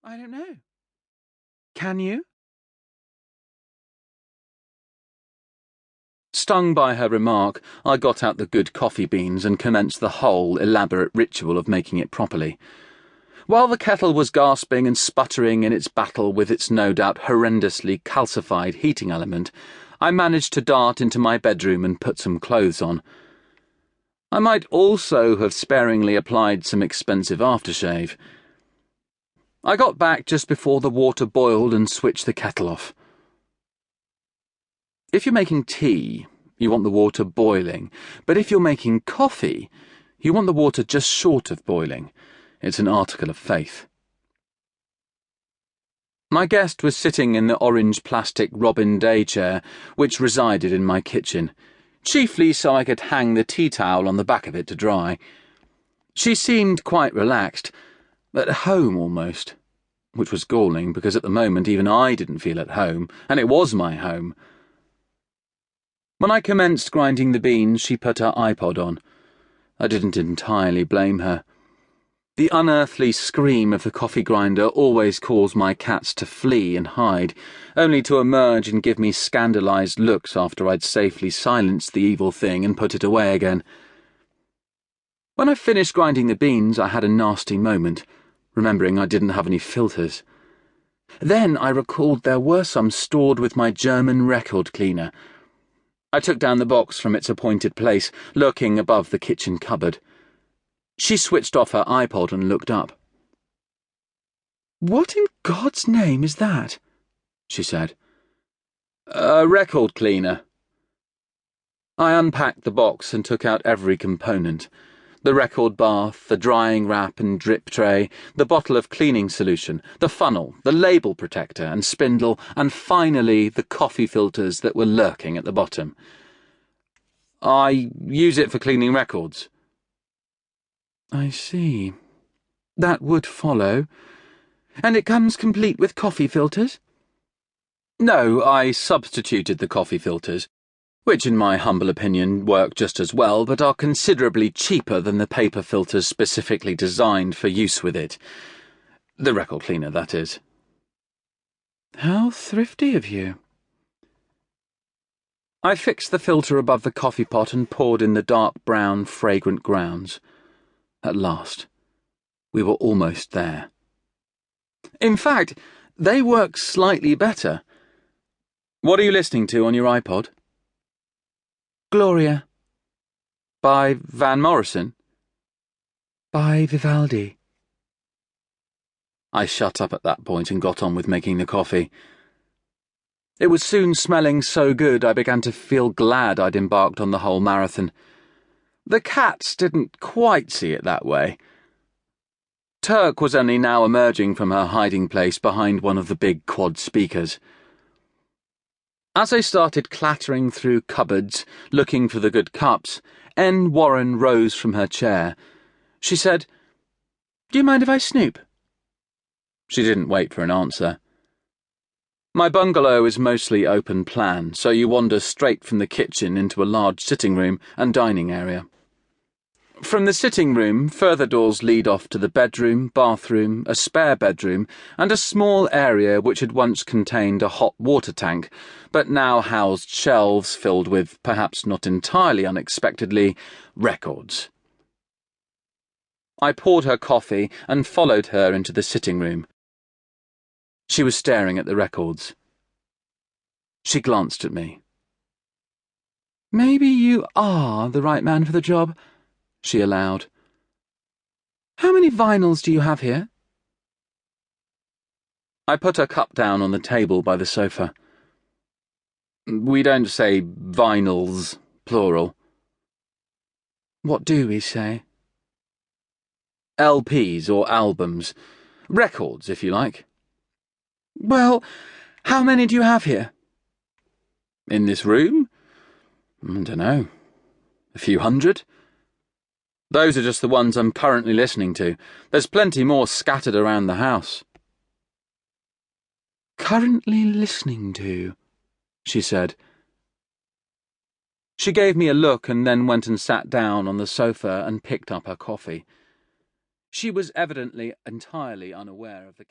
I don't know. Can you? Stung by her remark, I got out the good coffee beans and commenced the whole elaborate ritual of making it properly. While the kettle was gasping and sputtering in its battle with its no doubt horrendously calcified heating element, I managed to dart into my bedroom and put some clothes on. I might also have sparingly applied some expensive aftershave. I got back just before the water boiled and switched the kettle off. If you're making tea, you want the water boiling, but if you're making coffee, you want the water just short of boiling. It's an article of faith. My guest was sitting in the orange plastic Robin Day chair, which resided in my kitchen, chiefly so I could hang the tea towel on the back of it to dry. She seemed quite relaxed, at home almost, which was galling because at the moment even I didn't feel at home, and it was my home. When I commenced grinding the beans, she put her iPod on. I didn't entirely blame her. The unearthly scream of the coffee grinder always caused my cats to flee and hide, only to emerge and give me scandalized looks after I'd safely silenced the evil thing and put it away again. When I finished grinding the beans, I had a nasty moment, remembering I didn't have any filters. Then I recalled there were some stored with my German record cleaner. I took down the box from its appointed place, lurking above the kitchen cupboard. She switched off her iPod and looked up. "What in God's name is that?" she said. "A record cleaner." I unpacked the box and took out every component. The record bath, the drying wrap and drip tray, the bottle of cleaning solution, the funnel, the label protector and spindle, and finally the coffee filters that were lurking at the bottom. "I use it for cleaning records." "I see. That would follow. And it comes complete with coffee filters?" "No, I substituted the coffee filters, which in my humble opinion work just as well but are considerably cheaper than the paper filters specifically designed for use with it. The record cleaner, that is." "How thrifty of you." I fixed the filter above the coffee pot and poured in the dark brown, fragrant grounds. At last. We were almost there. In fact, they work slightly better. What are you listening to on your iPod? Gloria. By Van Morrison? By Vivaldi. I shut up at that point and got on with making the coffee. It was soon smelling so good I began to feel glad I'd embarked on the whole marathon. The cats didn't quite see it that way. Turk was only now emerging from her hiding place behind one of the big quad speakers. As I started clattering through cupboards, looking for the good cups, N. Warren rose from her chair. She said, "Do you mind if I snoop?" She didn't wait for an answer. My bungalow is mostly open plan, so you wander straight from the kitchen into a large sitting room and dining area. From the sitting room, further doors lead off to the bedroom, bathroom, a spare bedroom, and a small area which had once contained a hot water tank, but now housed shelves filled with, perhaps not entirely unexpectedly, records. I poured her coffee and followed her into the sitting room. She was staring at the records. She glanced at me. "Maybe you are the right man for the job," she allowed. "How many vinyls do you have here?" I put her cup down on the table by the sofa. "We don't say vinyls, plural." "What do we say?" "LPs or albums. Records, if you like." "Well, how many do you have here?" "In this room? I don't know. A few hundred. Those are just the ones I'm currently listening to. There's plenty more scattered around the house." "Currently listening to," she said. She gave me a look and then went and sat down on the sofa and picked up her coffee. She was evidently entirely unaware of the